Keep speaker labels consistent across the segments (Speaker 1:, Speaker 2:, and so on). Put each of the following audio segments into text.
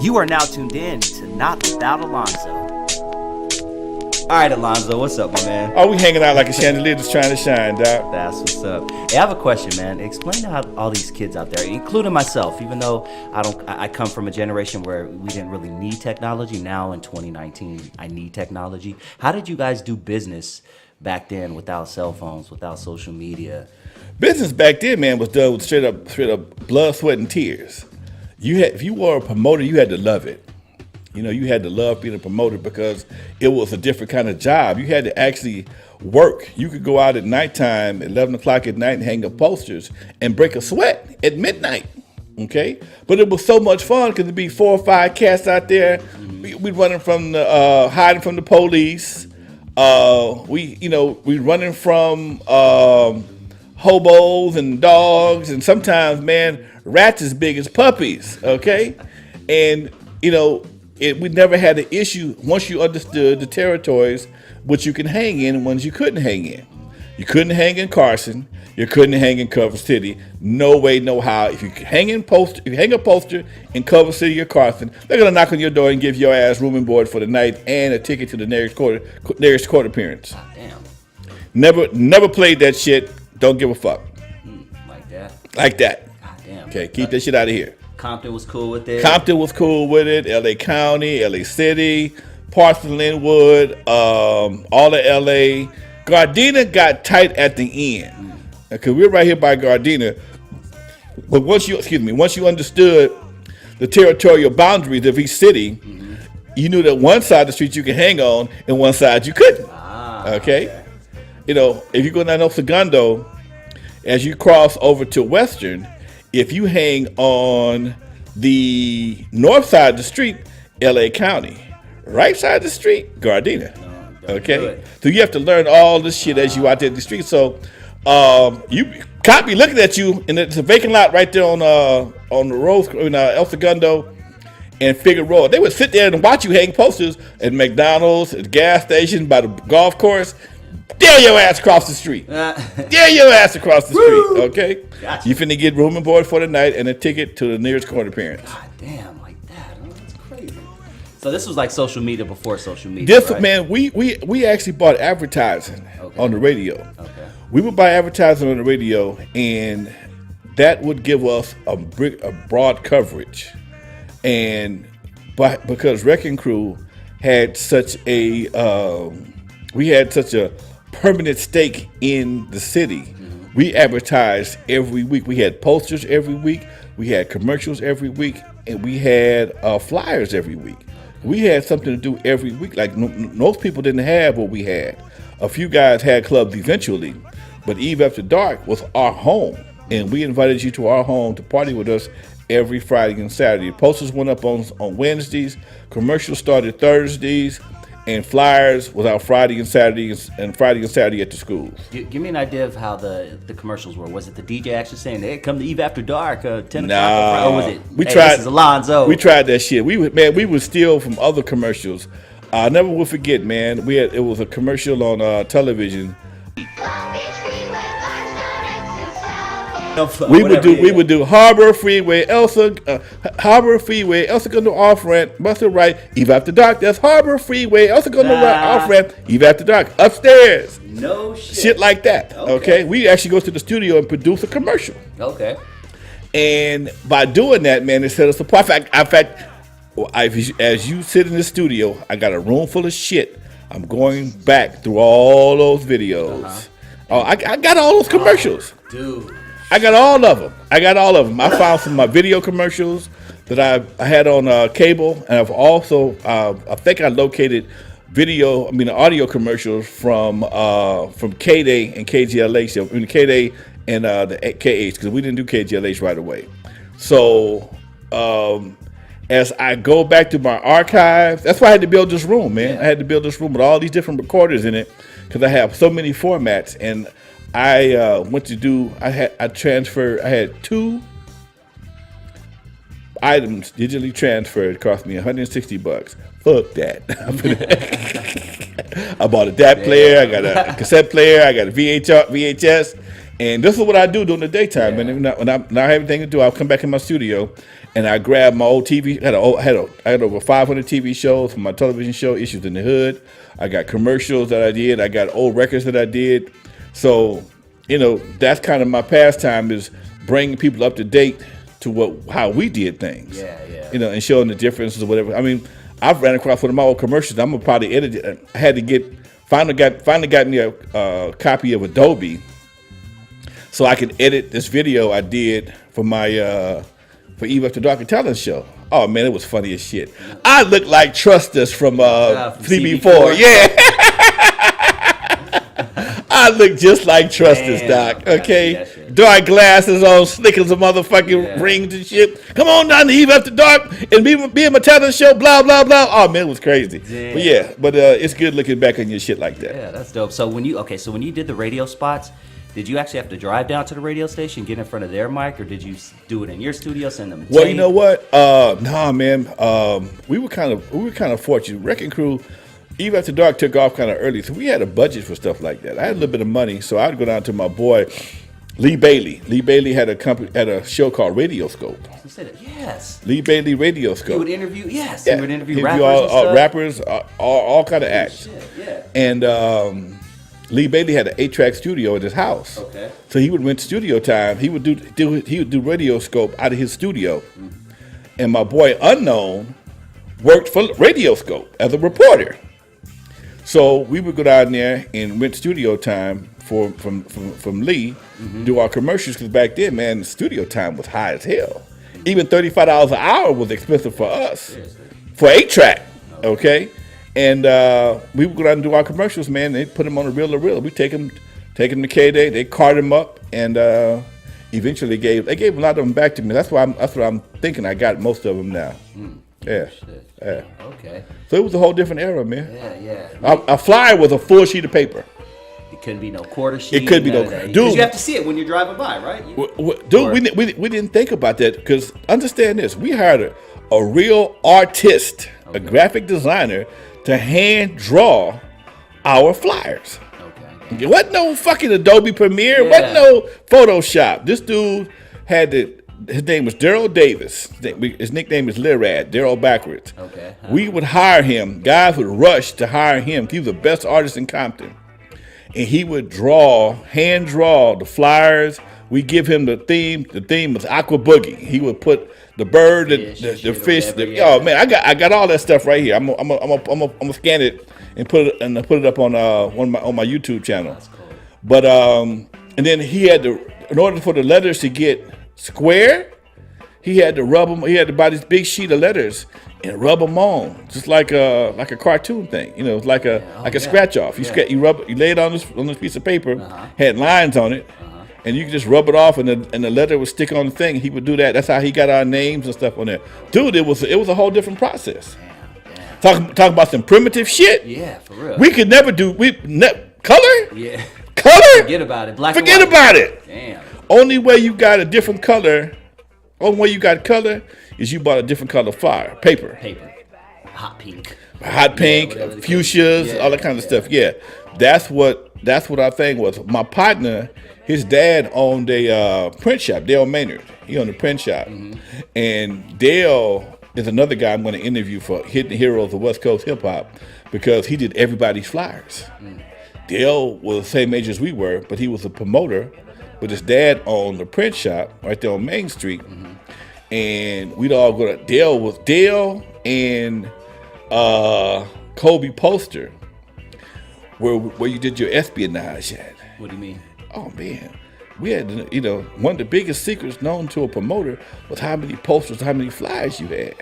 Speaker 1: You are now tuned in to Not Without Alonzo. All right, Alonzo, what's up, my man?
Speaker 2: Oh, we hanging out like a chandelier just trying to shine, dog.
Speaker 1: That's what's up. Hey, I have a question, man. Explain to how all these kids out there, including myself, even though I come from a generation where we didn't really need technology. Now in 2019, I need technology. How did you guys do business back then without cell phones, without social media?
Speaker 2: Business back then, man, was done with straight up blood, sweat, and tears. If you were a promoter, you had to love it. You know, you had to love being a promoter because it was a different kind of job. You had to actually work. You could go out at nighttime, 11 o'clock at night, and hang up posters and break a sweat at midnight. Okay, but it was so much fun because there'd be 4 or 5 cats out there. We'd running from the hiding from the police. We running from hobos and dogs, and sometimes, man, rats as big as puppies. Okay, and we never had an issue once you understood the territories which you can hang in and ones you couldn't hang in. You couldn't hang in Carson. You couldn't hang in Culver City. No way, no how. If you hang a poster in Culver City or Carson, they're gonna knock on your door and give your ass room and board for the night and a ticket to the nearest court appearance.
Speaker 1: God damn.
Speaker 2: Never played that shit. Don't give a fuck.
Speaker 1: Like that.
Speaker 2: Like that.
Speaker 1: God damn.
Speaker 2: Okay, keep that shit out of here.
Speaker 1: Compton was cool with it.
Speaker 2: Compton was cool with it. L.A. County, L.A. City, parts of Linwood, all of L.A. Gardena got tight at the end because we're right here by Gardena. But once you understood the territorial boundaries of each city, you knew that one side of the street you could hang on and one side you couldn't. Okay? If you go down El Segundo, as you cross over to Western, if you hang on the north side of the street, L.A. County, right side of the street, Gardena. Okay, so you have to learn all this shit as you out there in the street. So cop be looking at you, and it's a vacant lot right there on the road in El Segundo and Figueroa. They would sit there and watch you hang posters at McDonald's, at gas station, by the golf course. Dare your ass across the street. Dare your ass across the street, okay?
Speaker 1: Gotcha.
Speaker 2: You finna get room and board for the night and a ticket to the nearest court appearance.
Speaker 1: God damn, like that. Oh, that's crazy. So this was like social media before social media, right?
Speaker 2: Man, we actually bought advertising on the radio. Okay. We would buy advertising on the radio, and that would give us a broad coverage. And because Wrecking Crew had such a permanent stake in the city. We advertised every week. We had posters every week. We had commercials every week, and we had flyers every week. We had something to do every week. Like most people didn't have what we had. A few guys had clubs eventually, but Eve After Dark was our home, and we invited you to our home to party with us every Friday and Saturday. Posters went up on Wednesdays. Commercials started Thursdays. And flyers was out Friday and Saturday at the schools.
Speaker 1: Give me an idea of how the commercials were. Was it the DJ actually saying, "Hey, come to Eve After Dark, 10 o'clock"?
Speaker 2: Nah,
Speaker 1: or was it? This is Alonzo.
Speaker 2: We tried that shit. We would steal from other commercials. I never will forget, man. It was a commercial on television. We would do Harbor Freeway, El Segundo off ramp, Buster right, Eve After Dark. That's Harbor Freeway, El Segundo off ramp, Eve After Dark, upstairs.
Speaker 1: No shit.
Speaker 2: Shit like that. Okay. We actually go to the studio and produce a commercial.
Speaker 1: Okay.
Speaker 2: And by doing that, man, it set us apart. In fact, as you sit in the studio, I got a room full of shit. I'm going back through all those videos. I got all those commercials.
Speaker 1: Dude.
Speaker 2: I got all of them. I found some of my video commercials that I had on cable, and I've also I think I located audio commercials from K-Day and KGLH, K-Day and the KH, because we didn't do KGLH right away. So as I go back to my archives, that's why I had to build this room, man. I had to build this room with all these different recorders in it because I have so many formats. And I went to do. I had 2 items digitally transferred. It cost me $160. Fuck that. I bought a DAT player. I got a cassette player. I got a VHS, And this is what I do during the daytime. And when I have anything to do, I'll come back in my studio and I grab my old TV. I had over 500 TV shows from my television show, Issues in the Hood. I got commercials that I did. I got old records that I did. So, that's kind of my pastime, is bringing people up to date to how we did things. And showing the differences or whatever. I mean, I've ran across one of my old commercials. I'm gonna probably edit it. I had to finally got me a copy of Adobe, so I could edit this video I did for my for Eve After Dark and Talent show. Oh man, it was funny as shit. I looked like Trustus from CB4. Yeah. I look just like Trustus, Doc. Okay, dark glasses on, slick as a motherfucking rings and shit. Come on down to Eve After Dark and be in my talent show. Blah blah blah. Oh man, it was crazy. But it's good looking back on your shit like that.
Speaker 1: Yeah, that's dope. So when you did the radio spots, did you actually have to drive down to the radio station, get in front of their mic, or did you do it in your studio, send them?
Speaker 2: Well, you know what? Nah, man. We were kind of fortunate. Wrecking Crew. Eve After Dark took off kind of early, so we had a budget for stuff like that. I had a little bit of money, so I'd go down to my boy Lee Bailey. Lee Bailey had a show called Radioscope.
Speaker 1: You said it, yes.
Speaker 2: Lee Bailey Radioscope.
Speaker 1: He would interview, yes.
Speaker 2: Yeah.
Speaker 1: He would interview
Speaker 2: He'd
Speaker 1: rappers and stuff.
Speaker 2: Rappers, all kind of acts.
Speaker 1: Shit, yeah.
Speaker 2: And Lee Bailey had an 8-track studio at his house.
Speaker 1: Okay.
Speaker 2: So he would rent studio time. He would do Radioscope out of his studio. Mm-hmm. And my boy Unknown worked for Radioscope as a reporter. So we would go down there and rent studio time from Lee, do our commercials, because back then, man, the studio time was high as hell. Even $35 an hour was expensive for us, for 8-track, okay? And we would go down and do our commercials, man. They put them on the reel to reel. We take them to K-Day, they cart them up, and eventually they gave a lot of them back to me. That's what I'm thinking. I got most of them now. Yeah. Yeah.
Speaker 1: Okay.
Speaker 2: So it was a whole different era, man.
Speaker 1: Yeah.
Speaker 2: A flyer was a full sheet of paper.
Speaker 1: It couldn't be no quarter sheet.
Speaker 2: It couldn't be no.
Speaker 1: Dude, you have to see it when you're driving by, right?
Speaker 2: We didn't think about that, because understand this: we hired a real artist, a graphic designer, to hand draw our flyers. Okay. It wasn't no fucking Adobe Premiere. It wasn't no Photoshop. This dude had his name was Daryl Davis. His nickname is Lirad, Daryl backwards. Okay. We would hire him. Guys would rush to hire him. He was the best artist in Compton. And he would hand draw the flyers. We give him the theme. The theme was Aqua Boogie. He would put the bird, the fish. Oh man, I got all that stuff right here. I'm gonna scan it and put it up on my YouTube channel. That's cool. But and then he had to, in order for the letters to get square, he had to rub them. He had to buy this big sheet of letters and rub them on, just like a cartoon thing. Like a scratch off. You lay it on this piece of paper, had lines on it, and you could just rub it off, and the letter would stick on the thing. He would do that. That's how he got our names and stuff on there. Dude, it was a whole different process. Talk about some primitive shit.
Speaker 1: Yeah, for real.
Speaker 2: We could never do color.
Speaker 1: Yeah.
Speaker 2: Color.
Speaker 1: Forget about it. Black.
Speaker 2: Forget about it.
Speaker 1: Damn.
Speaker 2: Only way you got a different color, only way you got color is you bought a different color flyer, paper.
Speaker 1: Hot pink,
Speaker 2: fuchsias, all that kind of stuff. Yeah, that's what our thing was. My partner, his dad owned a print shop, Dale Maynard. He owned a print shop, and Dale is another guy I'm going to interview for Hidden Heroes of West Coast Hip Hop, because he did everybody's flyers. Dale was the same age as we were, but he was a promoter. But his dad owned the print shop right there on Main Street, and we'd all go to Dale and Kobe Poster, where you did your espionage at.
Speaker 1: What do you mean?
Speaker 2: Oh man, we had one of the biggest secrets known to a promoter was how many posters, how many flyers you had.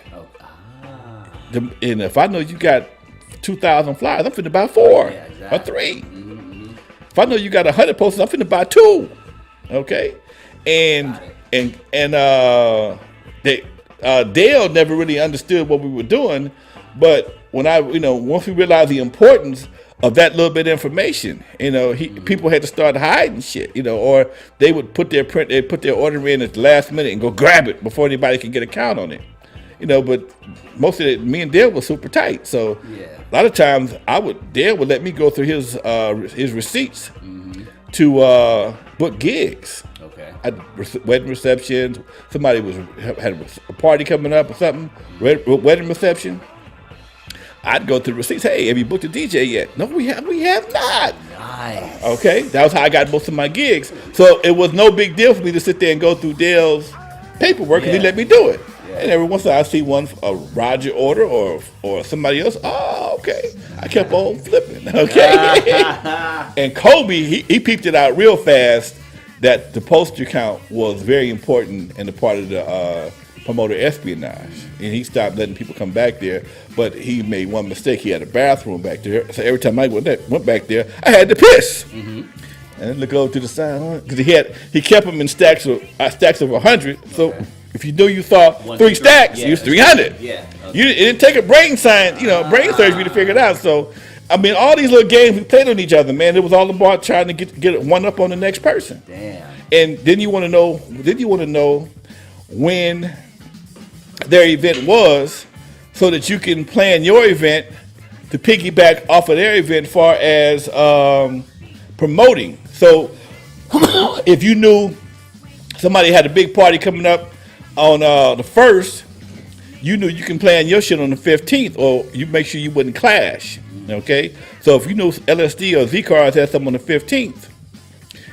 Speaker 2: And if I know you got 2,000 flyers, I'm finna buy 4 or 3. If I know you got 100 posters, I'm finna buy 2. Okay, and Dale never really understood what we were doing, but when once we realized the importance of that little bit of information, people had to start hiding shit, or they would put their order in at the last minute and go grab it before anybody could get a count on it, But most of it, me and Dale were super tight, so a lot of times Dale would let me go through his receipts to book gigs.
Speaker 1: Okay.
Speaker 2: At wedding receptions. Somebody had a party coming up or something. Wedding reception. I'd go to the receipts. Hey, have you booked a DJ yet? No, we have not.
Speaker 1: Nice.
Speaker 2: Okay, that was how I got most of my gigs. So it was no big deal for me to sit there and go through Dale's paperwork, because he let me do it. Yeah. And every once in a while I see one, a Roger order or somebody else. Oh, okay. I kept on flipping. Okay. And Kobe, he peeped it out real fast that the poster count was very important in the part of the promoter espionage, and he stopped letting people come back there. But he made one mistake. He had a bathroom back there, so every time I went back there, I had to piss. Mm-hmm. And then look over to the side, because he kept them in stacks of 100. So if you knew you saw 3 stacks, it was 300.
Speaker 1: Yeah. Okay.
Speaker 2: It didn't take a brain surgery to figure it out. So I mean, all these little games we played on each other, man. It was all about trying to get one up on the next person.
Speaker 1: Damn.
Speaker 2: And then you want to know when their event was, so that you can plan your event to piggyback off of their event, far as promoting. So if you knew somebody had a big party coming up on the 1st, you knew you can plan your shit on the 15th, or you make sure you wouldn't clash. Okay? So if you knew LSD or Z-Cars had something on the 15th,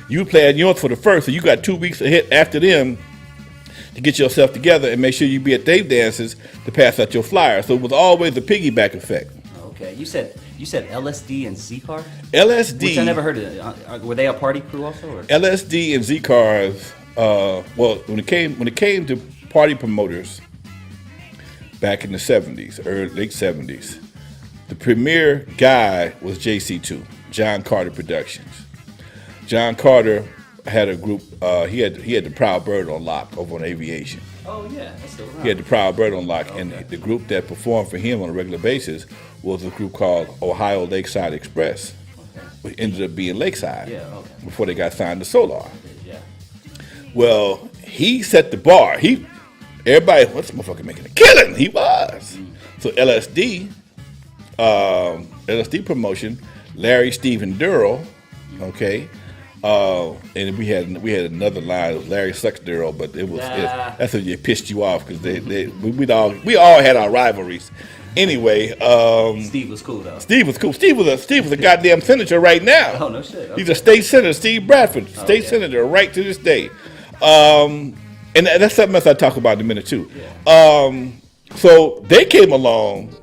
Speaker 2: you plan yours for the 1st, so you got 2 weeks ahead after them to get yourself together and make sure you be at their dances to pass out your flyer. So it was always a piggyback effect.
Speaker 1: Okay, you said LSD and Z-Cars?
Speaker 2: LSD,
Speaker 1: which I never heard of. Were they a party crew also? Or?
Speaker 2: LSD and Z-Cars. Well, when it came to party promoters back in the 70s, late 70s, the premier guy was JC2, John Carter Productions. John Carter had a group. He had the Proud Bird on lock over on Aviation.
Speaker 1: Oh yeah, that's still right.
Speaker 2: He had the Proud Bird on lock, and the group that performed for him on a regular basis was a group called Ohio Lakeside Express, which ended up being Lakeside before they got signed to Solar.
Speaker 1: Yeah.
Speaker 2: Well, he set the bar. Everybody, what's this motherfucker making a killing? He was. So LSD promotion, Larry, Steve, and Durrell, okay. And we had another line. It was Larry sucks Durrell, but that's what it pissed you off, because we all had our rivalries. Anyway,
Speaker 1: Steve was cool though.
Speaker 2: Steve was cool. Steve was a goddamn senator right now.
Speaker 1: Oh no shit. Okay.
Speaker 2: He's a state senator, Steve Bradford, state senator right to this day. And that's something else I talk about in a minute too. Yeah. So they came along,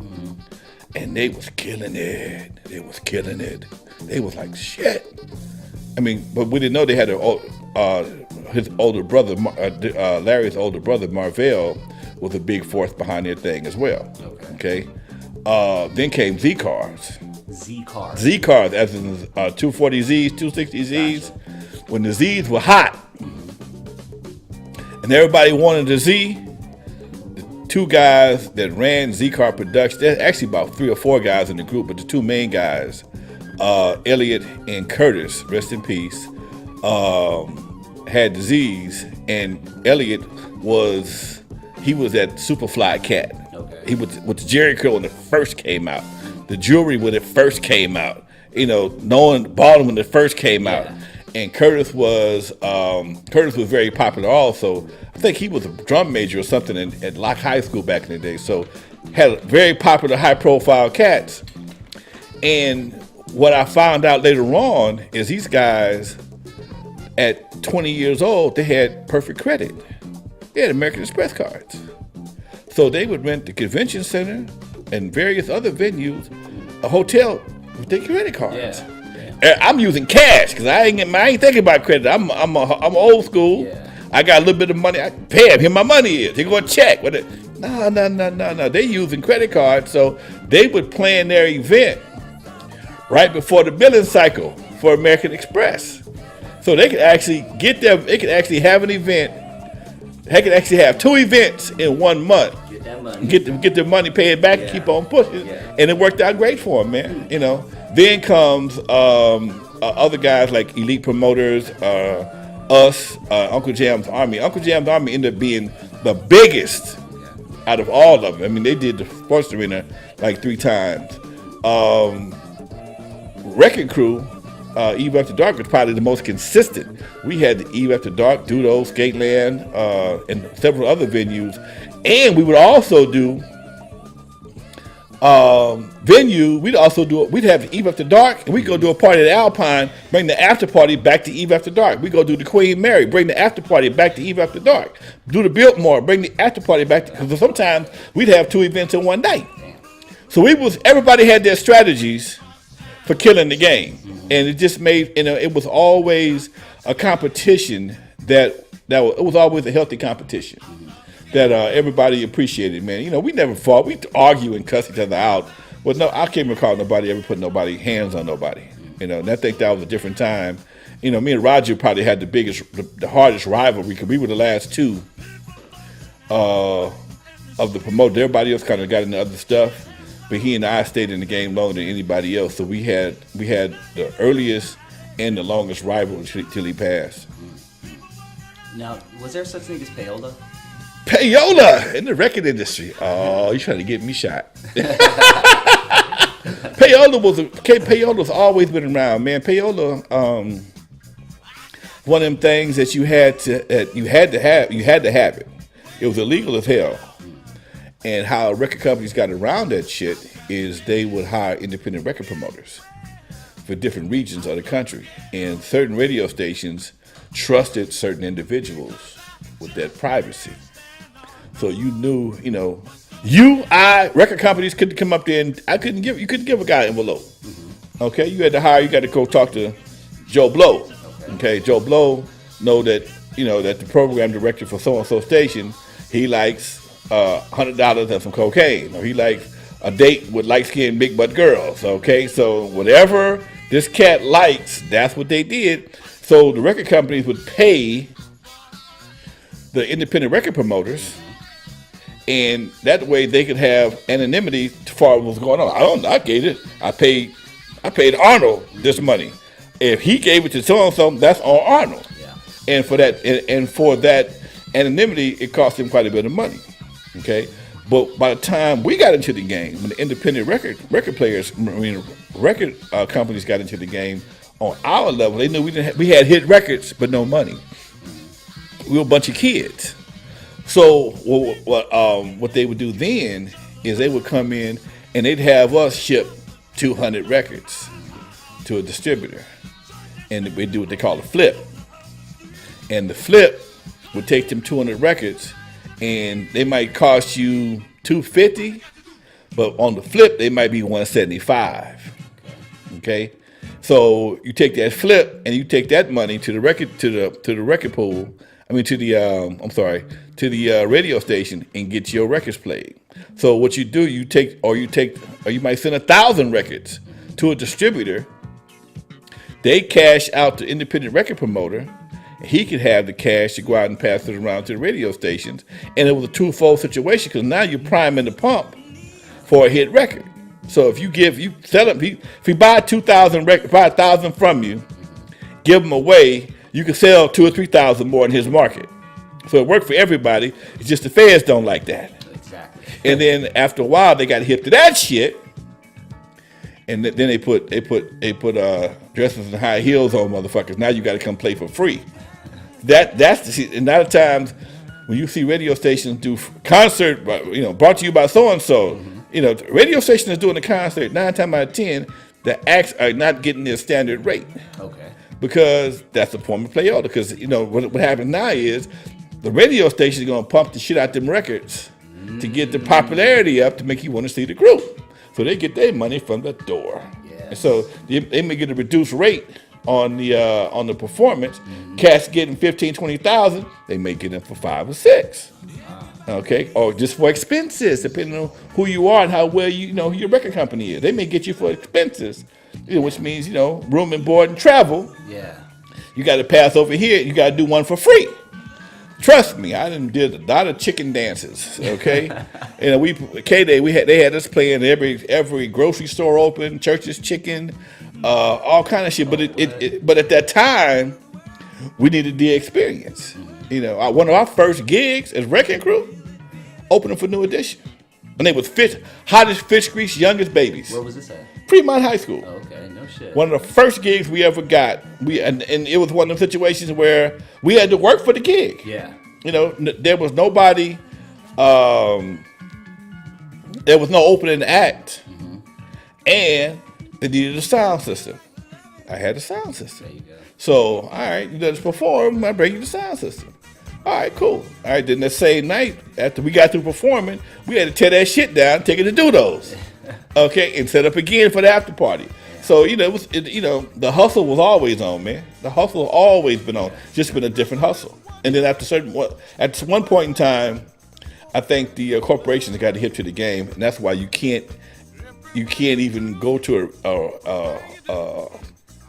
Speaker 2: and they was killing it. They was like shit. I mean, but we didn't know they had his older brother, Larry's older brother, Marvell, was a big force behind their thing as well. Okay. Then came Z-Cars. Z-Cars, as in 240Zs, 260Zs. Gotcha. When the Zs were hot, and everybody wanted a Z, the 2 guys that ran Z-Car production, there's actually about 3 or 4 guys in the group, but the 2 main guys, Elliot and Curtis, rest in peace, had disease, and Elliot was that Superfly cat. Okay. He was with Jerry Curl when it first came out, the Jewelry when it first came out, knowing Baldwin when it first came out. And Curtis was very popular also. I think he was a drum major or something at Locke High School back in the day. So had very popular, high profile cats. And what I found out later on is these guys at 20 years old, they had perfect credit. They had American Express cards. So they would rent the convention center and various other venues, a hotel with their credit cards. I'm using cash because I ain't thinking about credit. I'm old school. Yeah. I got a little bit of money. I pay them. Here my money is. They're going to check. No. They using credit cards. So they would plan their event right before the billing cycle for American Express. So they could actually they could actually have an event. They could actually have 2 events in 1 month.
Speaker 1: Get that money.
Speaker 2: Get their money paid back and keep on pushing. And it worked out great for them, man. Then comes other guys like Elite Promoters, us, Uncle Jam's Army. Uncle Jam's Army ended up being the biggest out of all of them. I mean, they did the sports arena like 3 times. Wrecking Crew, Eve After Dark was probably the most consistent. We had the Eve After Dark, Dudo, Skateland, and several other venues. And we would also do we'd have Eve After Dark, and we'd go do a party at Alpine, bring the after party back to Eve After Dark. We go do the Queen Mary, bring the after party back to Eve After Dark. Do the Biltmore, bring the after party back, because sometimes we'd have 2 events in one night. So everybody had their strategies for killing the game, and it just made, it was always a competition it was always a healthy competition that everybody appreciated, man. We never fought. We argue and cuss each other out. Well, no, I can't recall nobody ever put hands on nobody. And I think that was a different time. Me and Roger probably had the hardest rivalry, because we were the last two of the promoters. Everybody else kind of got into other stuff. But he and I stayed in the game longer than anybody else. So we had the earliest and the longest rivalry till he passed.
Speaker 1: Now, was there such thing as Payola?
Speaker 2: Payola in the record industry. Oh, you trying to get me shot. Payola's always been around, man. Payola, one of them things that you had to have it. It was illegal as hell. And how record companies got around that shit is they would hire independent record promoters for different regions of the country. And certain radio stations trusted certain individuals with that privacy. So you knew, record companies couldn't come up there, and you couldn't give a guy an envelope. Okay, you got to go talk to Joe Blow. Okay, Joe Blow know that, that the program director for so-and-so station, he likes $100 and some cocaine, or he likes a date with light-skinned big butt girls. Okay, so whatever this cat likes, that's what they did. So the record companies would pay the independent record promoters, and that way they could have anonymity as far as what's going on. I gave it. I paid Arnold this money. If he gave it to so-and-so, that's on Arnold. Yeah. And for that anonymity, it cost him quite a bit of money. Okay, but by the time we got into the game, when the independent record companies got into the game on our level, they knew we had hit records but no money. We were a bunch of kids. So what they would do then is they would come in and they'd have us ship 200 records to a distributor, and we'd do what they call a flip. And the flip would take them 200 records, and they might cost you $250, but on the flip they might be $175. Okay, so you take that flip and you take that money to the record pool. To the radio station and get your records played. So what you do, you might send 1,000 records to a distributor. They cash out the independent record promoter. He could have the cash to go out and pass it around to the radio stations. And it was a twofold situation, because now you're priming the pump for a hit record. So if he buy 1,000 from you, give them away, you can sell 2,000 or 3,000 more in his market. So it worked for everybody. It's just the feds don't like that.
Speaker 1: Exactly.
Speaker 2: And then after a while, they got hip to that shit. And then they put dresses and high heels on motherfuckers. Now you got to come play for free. That's the shit. And a lot of times when you see radio stations do concert, brought to you by so and so, radio station is doing a concert. 9 times out of 10, the acts are not getting their standard rate.
Speaker 1: Okay.
Speaker 2: Because that's the form of Payola. Because what happens now is the radio station is going to pump the shit out them records to get the popularity up to make you want to see the group. So they get their money from the door. Yes. And so they may get a reduced rate on the performance. Cats getting 15, 20,000, they may get them for 5 or 6. Okay, or just for expenses, depending on who you are and how well who your record company is. They may get you for expenses, which means room and board and travel.
Speaker 1: Yeah,
Speaker 2: you got to pass over here. You got to do one for free. Trust me, I did a lot of chicken dances. Okay, K-Day they had us playing every grocery store open, church's chicken, all kind of shit. But at that time, we needed the experience. One of our first gigs as Wrecking Crew, opening for New Edition. And they was hottest fish grease, youngest babies.
Speaker 1: Where was this at?
Speaker 2: Fremont High School.
Speaker 1: Okay, no shit.
Speaker 2: One of the first gigs we ever got. And it was one of the situations where we had to work for the gig.
Speaker 1: Yeah.
Speaker 2: You know, there was nobody. There was no opening act, and they needed a sound system. I had a sound system.
Speaker 1: There you go.
Speaker 2: So, all right, you let us perform. I bring you the sound system. All right, cool. All right, then that same night, after we got through performing, we had to tear that shit down, take it to Doodles. Okay, and set up again for the after party. Yeah. So, you know, the hustle was always on, man. The hustle always been on, just been a different hustle. And then at one point in time, I think the corporations got hip to the game, and that's why you can't even go to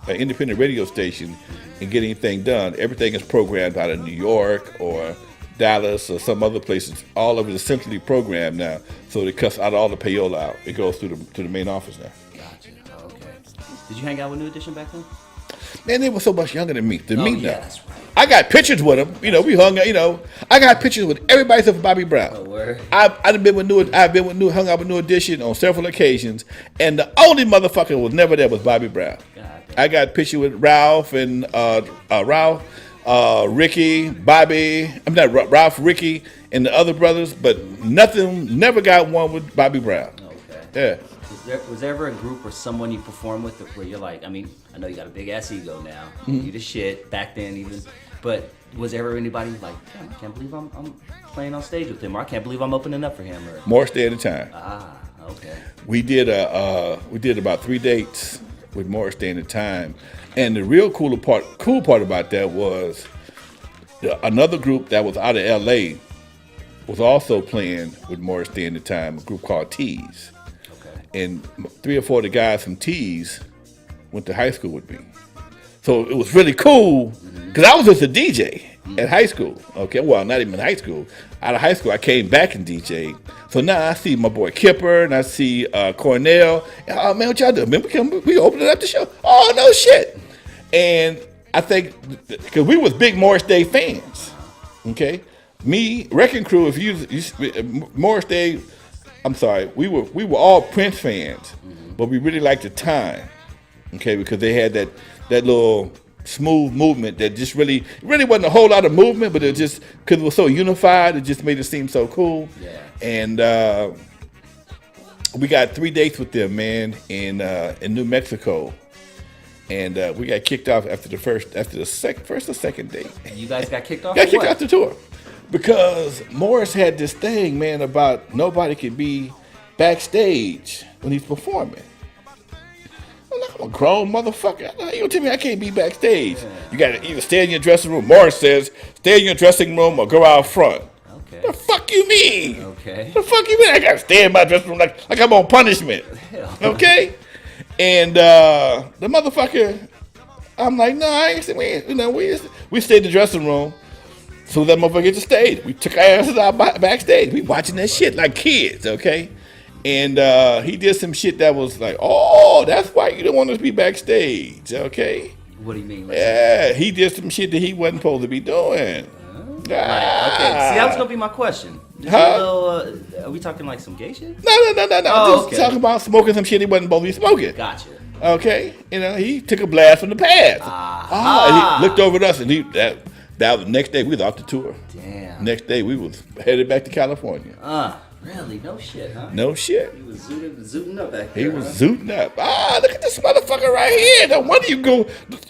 Speaker 2: an independent radio station and get anything done. Everything is programmed out of New York or Dallas or some other places. All of it is centrally programmed now, so it cuts out all the payola out. It goes to the main office now.
Speaker 1: Gotcha. Okay. Did you hang out with New Edition back then?
Speaker 2: Man, they were so much younger than me.
Speaker 1: Yeah,
Speaker 2: now.
Speaker 1: that's right.
Speaker 2: I got pictures with them. You know, we hung out. You know, I got pictures with everybody except for Bobby Brown.
Speaker 1: Oh, word.
Speaker 2: I've been with hung out with New Edition on several occasions, and the only motherfucker who was never there was Bobby Brown. I got a picture with Ralph and Ricky, Bobby. I'm not Ralph, Ricky, and the other brothers, but never got one with Bobby Brown.
Speaker 1: Okay.
Speaker 2: Yeah.
Speaker 1: Was there ever a group or someone you perform with where you're like, I mean, I know you got a big ass ego now, you the shit back then even, but was ever anybody like, damn, I can't believe I'm playing on stage with him, or I can't believe I'm opening up for him, or
Speaker 2: Morris Day at a time.
Speaker 1: Okay.
Speaker 2: We did about 3 dates with Morris Day at a time, and the real cool part about that was another group that was out of L.A. was also playing with Morris Day at a time, a group called Tees. And 3 or 4 of the guys from Tees went to high school with me. So it was really cool because I was just a DJ at high school. Okay, well, not even high school. Out of high school, I came back and DJed. So now I see my boy Kipper and I see Cornell. Oh, man, what y'all doing? Man, we opening up the show. Oh, no shit. And I think because we was big Morris Day fans. Okay, me, Wrecking Crew. If you Morris Day. I'm sorry, we were all Prince fans, but we really liked the time, okay, because they had that little smooth movement that just really wasn't a whole lot of movement, but it just, because it was so unified, it just made it seem so cool.
Speaker 1: Yeah.
Speaker 2: And we got 3 dates with them, man, in New Mexico, and we got kicked off after the first or second date.
Speaker 1: You guys got kicked off?
Speaker 2: Got kicked off the tour. Because Morris had this thing, man, about nobody could be backstage when he's performing. I'm like, I'm a grown motherfucker. You tell me I can't be backstage. Yeah. You got to either stay in your dressing room. Morris says, stay in your dressing room or go out front.
Speaker 1: Okay.
Speaker 2: The fuck you mean?
Speaker 1: Okay.
Speaker 2: The fuck you mean? I got to stay in my dressing room like I'm on punishment. Okay? And the motherfucker, I'm like, no, I ain't saying, we stayed in the dressing room. So that motherfucker get to stage. We took our asses out backstage. We watching that shit like kids, okay? And he did some shit that was like, oh, that's why you don't want us to be backstage, okay?
Speaker 1: What do you mean?
Speaker 2: Yeah, he did some shit that he wasn't supposed to be doing.
Speaker 1: Right, okay. See, that was going to be my question. Are we talking like some gay shit?
Speaker 2: No.
Speaker 1: Oh,
Speaker 2: Just talking about smoking some shit he wasn't supposed to be smoking.
Speaker 1: Gotcha.
Speaker 2: Okay? You know, he took a blast from the past. And he looked over at us and that was the next day we was off the tour.
Speaker 1: Damn.
Speaker 2: Next day we was headed back to California.
Speaker 1: Really? No shit, huh?
Speaker 2: No shit.
Speaker 1: He was zooting up back there.
Speaker 2: He was zooting up. Look at this motherfucker right here. No wonder you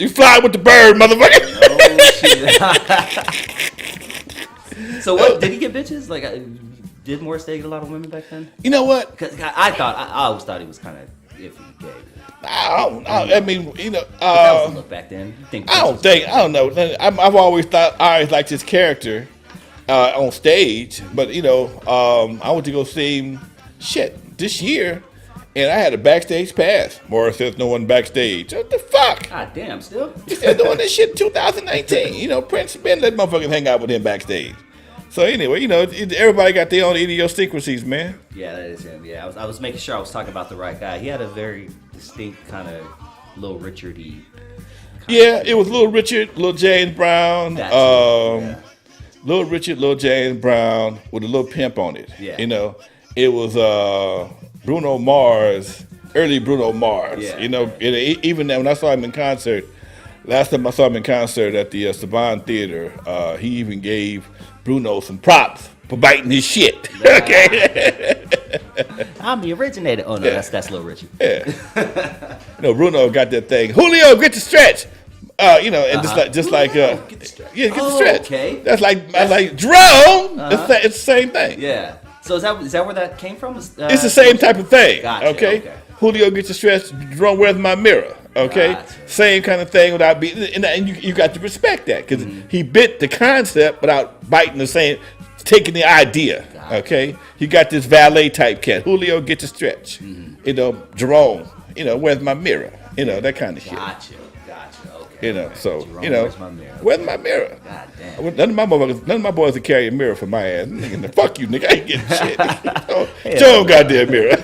Speaker 2: fly with the bird, motherfucker.
Speaker 1: Oh shit. So what? Did he get bitches? Like, did Morris Day get a lot of women back then?
Speaker 2: You know what?
Speaker 1: Because I always thought he was kind of iffy gay.
Speaker 2: I mean, you know,
Speaker 1: that was a look back then.
Speaker 2: I don't know. I've always thought I always liked his character on stage, but you know, I went to go see him this year, and I had a backstage pass. Morris says no one backstage. What the fuck?
Speaker 1: God damn, still?
Speaker 2: He said doing this shit in 2019. You know, Prince been let motherfuckers hang out with him backstage. So anyway, you know, everybody got their own idiosyncrasies, man.
Speaker 1: Yeah, that is him. Yeah, I was making sure I was talking about the right guy. He had a very distinct kind of Little Richard-y.
Speaker 2: Yeah, it was Little Richard, Little James Brown. Little Richard, Little James Brown with a little pimp on it.
Speaker 1: Yeah.
Speaker 2: You know, it was Bruno Mars early Bruno Mars.
Speaker 1: Yeah.
Speaker 2: You know, and even when I saw him in concert, last time I saw him in concert at the Saban Theater, he even gave Bruno some props for biting his shit. Okay.
Speaker 1: I'm the originator. Oh no,
Speaker 2: Yeah.
Speaker 1: that's Little Richie.
Speaker 2: Yeah. You know, Bruno got that thing. Julio, get the stretch. You know, and just like
Speaker 1: Julio, get the stretch.
Speaker 2: yeah, get the
Speaker 1: Oh,
Speaker 2: stretch.
Speaker 1: okay.
Speaker 2: That's like Jerome. It's the same thing.
Speaker 1: Yeah. So is that where that came from?
Speaker 2: It's the same type of thing.
Speaker 1: Gotcha, okay.
Speaker 2: Julio gets the stretch. Jerome, where's my mirror? Okay.
Speaker 1: Gotcha.
Speaker 2: Same kind of thing without being, and you got to respect that because he bit the concept without biting the same, taking the idea.
Speaker 1: Gotcha.
Speaker 2: Okay. You got this valet type cat. Julio gets the stretch. You know, Jerome. You know, where's my mirror? You know, that kind of shit.
Speaker 1: Gotcha. Okay.
Speaker 2: You know, so
Speaker 1: Jerome,
Speaker 2: you know,
Speaker 1: where's my mirror?
Speaker 2: where's my mirror?
Speaker 1: God damn.
Speaker 2: None of my boys will carry a mirror for my ass. Nigga, fuck you, nigga. I ain't getting shit. Show 'em goddamn mirror.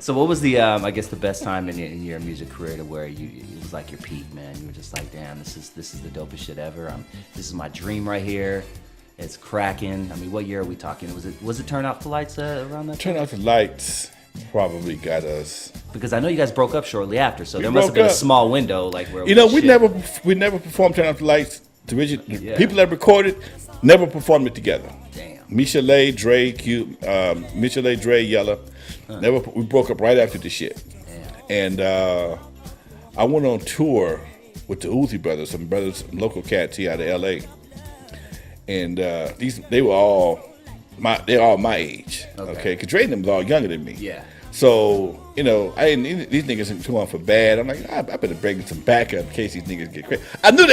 Speaker 1: So what was the I guess the best time in your music career to where it was like your peak, man? You were just like, damn, this is the dopest shit ever. This is my dream right here. It's cracking. I mean, what year are we talking? Was it Turn Out the Lights around that time?
Speaker 2: Turn Out the Lights probably got us.
Speaker 1: Because I know you guys broke up shortly after, so there must have
Speaker 2: broke
Speaker 1: been a
Speaker 2: up.
Speaker 1: small window like where
Speaker 2: You know, we
Speaker 1: shit.
Speaker 2: never performed Turn Out the Lights.
Speaker 1: Yeah.
Speaker 2: People that recorded never performed it together.
Speaker 1: Damn.
Speaker 2: Michele, Dre, Michele, Dre, Yella. Never. We broke up right after the shit.
Speaker 1: Damn.
Speaker 2: And I went on tour with the Uzi brothers, some local cats here out of L.A. And they were all they're all my age. Okay, because Dre and them was all younger than me.
Speaker 1: Yeah.
Speaker 2: So, you know, these niggas ain't going for bad. I'm like, I better bring some backup in case these niggas get crazy. I knew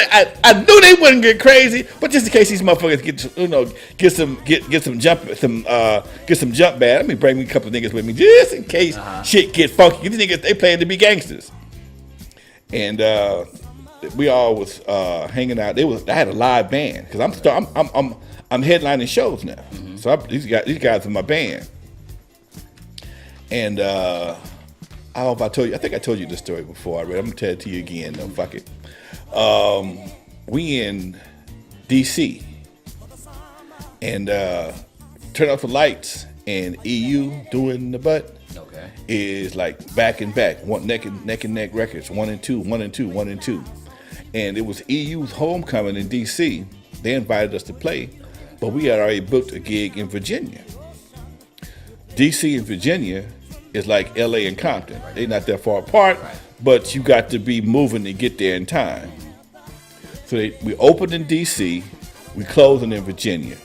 Speaker 2: they wouldn't get crazy, but just in case these motherfuckers get some jump bad, let me bring me a couple of niggas with me just in case shit get funky. These niggas, they playing to be gangsters. And we all was hanging out. I had a live band because I'm headlining shows now. So these guys are my band. And I don't know if I told you. I think I told you this story before. I'm gonna tell it to you again. No, fuck it. We in D.C. and Turn Out the Lights and EU doing the butt.
Speaker 1: Okay.
Speaker 2: Is like back and back, one neck and neck records, 1 and 2, 1 and 2, 1 and 2. And it was EU's homecoming in DC. They invited us to play, but we had already booked a gig in Virginia. DC and Virginia is like LA and Compton. They're not that far apart, but you got to be moving to get there in time. So we opened in DC, we closing in Virginia.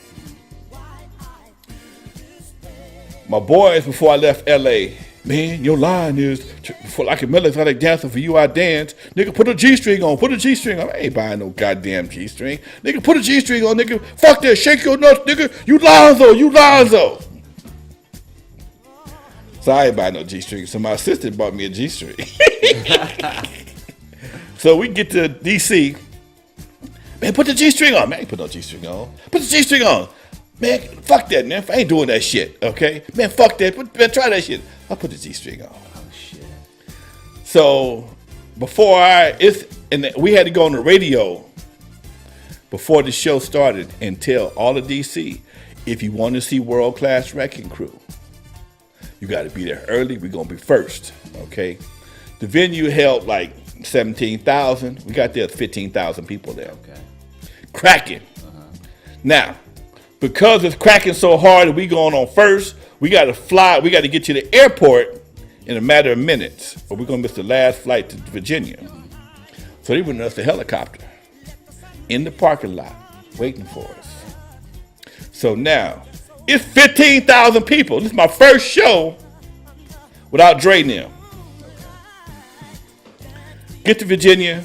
Speaker 2: My boys, before I left LA, man, your line is, for like a military dancer for you, I dance. Nigga, put a G-string on, put a G-string on. I ain't buying no goddamn G-string. Nigga, put a G-string on, nigga. Fuck that, shake your nuts, nigga. You Lonzo. So I ain't buying no G-string. So my assistant bought me a G-string. So we get to DC. Man, put the G-string on. Man, I ain't put no G-string on. Put the G-string on. Man, fuck that, man. I ain't doing that shit, okay? Man, fuck that. Man, try that shit. I'll put the G-string on.
Speaker 1: Oh shit.
Speaker 2: So we had to go on the radio before the show started and tell all of DC, if you want to see world-class wrecking crew, you got to be there early. We're going to be first, okay? The venue held like 17,000. We got there 15,000 people there.
Speaker 1: Okay.
Speaker 2: Cracking. Now, because it's cracking so hard and we going on first, we got to fly. We got to get to the airport in a matter of minutes, or we're going to miss the last flight to Virginia. So they went us a helicopter in the parking lot waiting for us. So now, it's 15,000 people. This is my first show without Dre and them. Get to Virginia,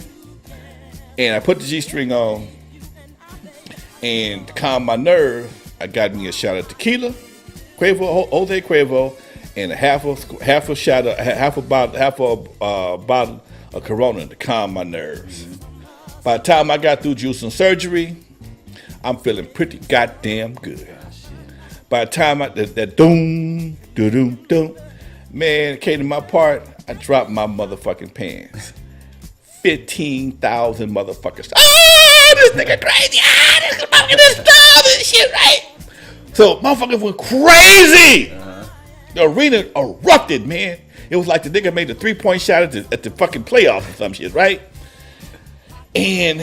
Speaker 2: and I put the G-string on, and to calm my nerve, I got me a shot of tequila, Jose Cuervo, and a half a bottle of Corona to calm my nerves. By the time I got through juicing surgery, I'm feeling pretty goddamn good. By the time that doom, man, came to my part, I dropped my motherfucking pants. 15,000 motherfuckers. Oh, this nigga crazy. This motherfucker this dumb and shit, right? So motherfuckers went crazy. The arena erupted, man. It was like the nigga made a 3-point shot at the fucking playoffs or some shit, right? And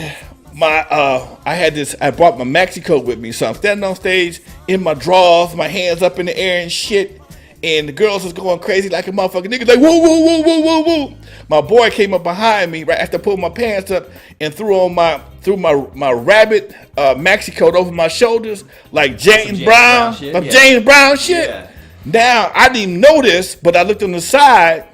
Speaker 2: I brought my maxi coat with me, so I'm standing on stage in my drawers, my hands up in the air and shit. And the girls was going crazy like a motherfucking nigga, like woo, woo, woo, woo, woo, woo. My boy came up behind me right after I pulled my pants up and threw my rabbit maxi coat over my shoulders like James Brown shit. Yeah. Now I didn't even know this, but I looked on the side.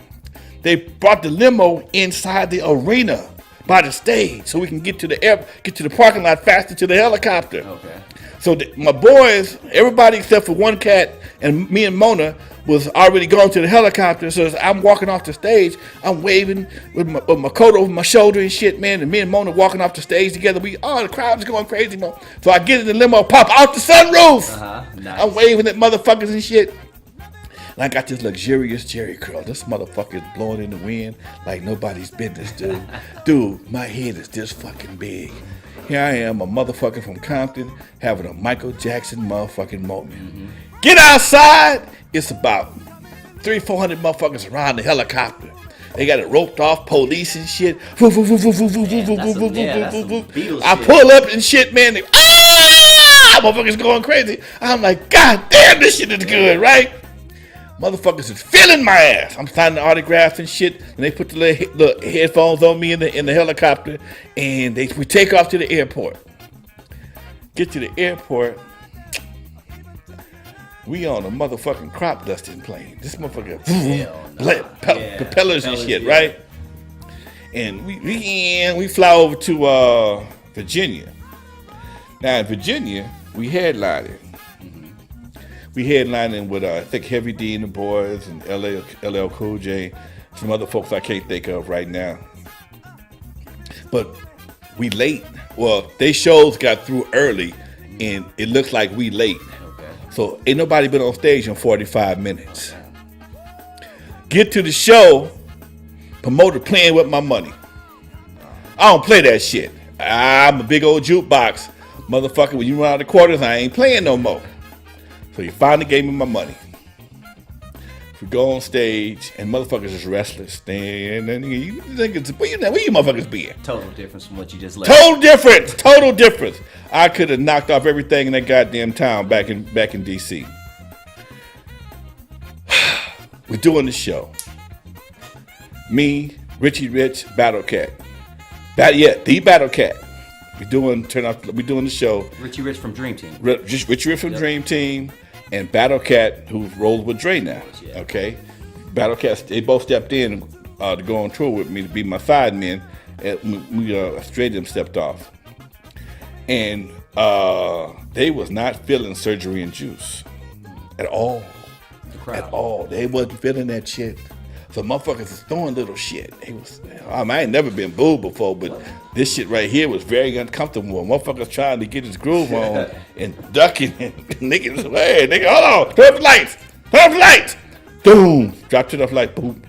Speaker 2: They brought the limo inside the arena by the stage so we can get to the parking lot faster to the helicopter. Okay. So my boys, everybody except for one cat and me and Mona was already going to the helicopter. So as I'm walking off the stage, I'm waving with my coat over my shoulder and shit, man. And me and Mona walking off the stage together. The crowd is going crazy, man. So I get in the limo, pop out the sunroof. Nice. I'm waving at motherfuckers and shit. And I got this luxurious Jerry curl. This motherfucker is blowing in the wind like nobody's business, dude. Dude, my head is this fucking big. Here I am, a motherfucker from Compton, having a Michael Jackson motherfucking moment. Mm-hmm. Get outside. It's about 300-400 motherfuckers around the helicopter. They got it roped off, police and shit. I pull up and shit, man. Motherfuckers going crazy. I'm like, God damn, this shit is good, right? Motherfuckers is feeling my ass. I'm signing autographs and shit, and they put the little headphones on me in the helicopter, and we take off to the airport. Get to the airport. We on a motherfucking crop dusting plane. This motherfucker, propellers and shit, right? And we fly over to Virginia. Now in Virginia, we headlined. We headlining with I think Heavy D and the Boys and LL Cool J, some other folks I can't think of right now. But we late. Well, they shows got through early, and it looks like we late. Okay. So ain't nobody been on stage in 45 minutes. Get to the show, promoter playing with my money. I don't play that shit. I'm a big old jukebox. Motherfucker, when you run out of quarters, I ain't playing no more. So he finally gave me my money. We go on stage, and motherfuckers is restless. And then you think where you motherfuckers been?
Speaker 1: Total difference from what you just left.
Speaker 2: Total difference. I could have knocked off everything in that goddamn town back in D.C. We're doing the show. Me, Richie Rich, Battle Cat. The Battle Cat. We're doing the show.
Speaker 1: Richie Rich from Dream Team.
Speaker 2: Richie Rich from Dream Team. And Battle Cat, who rolls with Dre now, okay? Battle Cat, they both stepped in to go on tour with me to be my side men. And straight them stepped off. And they was not feeling Surgery and Juice at all. At all. They wasn't feeling that shit. So motherfuckers was throwing little shit. I ain't never been booed before, but this shit right here was very uncomfortable. Motherfuckers trying to get his groove on and ducking and niggas, hey, nigga, hold on, turn off the lights. Boom, dropped it off like boom,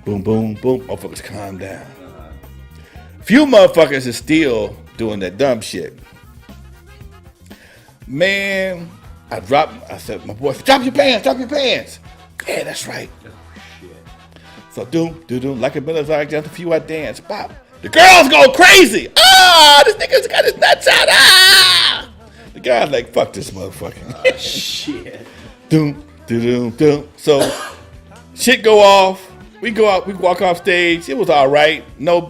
Speaker 2: boom, boom, boom. Motherfuckers calm down. Few motherfuckers is still doing that dumb shit. Man, I said, my boy, drop your pants. Yeah, that's right. So doom, like a military, just a few I dance, pop. The girls go crazy. This nigga's got his nuts out. The guy's like, fuck this motherfucker.
Speaker 1: Shit.
Speaker 2: Doom. So shit go off. We go out, we walk off stage. It was all right. No,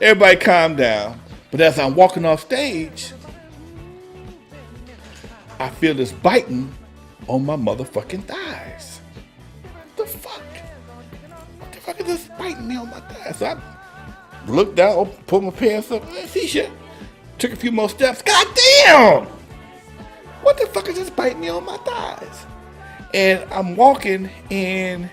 Speaker 2: everybody calm down. But as I'm walking off stage, I feel this biting on my motherfucking thighs. What the fuck? What is biting me on my thighs? So I looked down, pulled my pants up, see shit. Took a few more steps. God damn! What the fuck is this biting me on my thighs? And I'm walking, and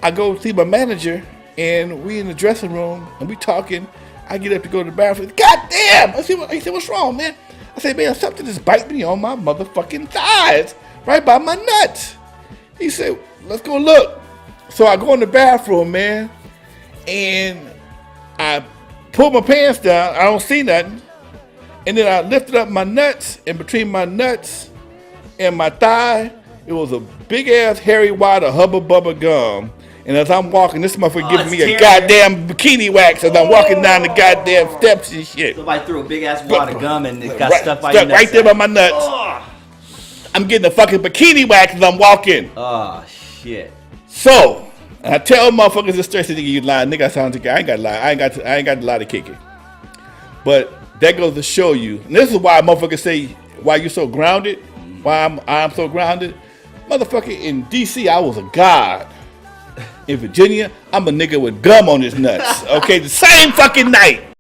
Speaker 2: I go see my manager, and we in the dressing room, and we talking. I get up to go to the bathroom. God damn! He said, what's wrong, man? I said, man, something is biting me on my motherfucking thighs, right by my nuts. He said, let's go look. So I go in the bathroom, man, and I pull my pants down. I don't see nothing. And then I lifted up my nuts, and between my nuts and my thigh It was a big ass Harry Potter Hubba Bubba gum. And as I'm walking, this motherfucker giving me a goddamn bikini wax as I'm walking down the goddamn steps and shit.
Speaker 1: Somebody threw a big ass wad of gum and it got stuck by
Speaker 2: your
Speaker 1: your nuts.
Speaker 2: Right there by my nuts. I'm getting a fucking bikini wax as I'm walking.
Speaker 1: Oh, shit.
Speaker 2: So, I tell motherfuckers this stress nigga, you lying. Nigga, I sound like I ain't got to lie. I ain't got a lot of kicking. But that goes to show you, and this is why motherfuckers say, why you so grounded? Why I'm so grounded? Motherfucker, in DC, I was a god. In Virginia, I'm a nigga with gum on his nuts. Okay, the same fucking night.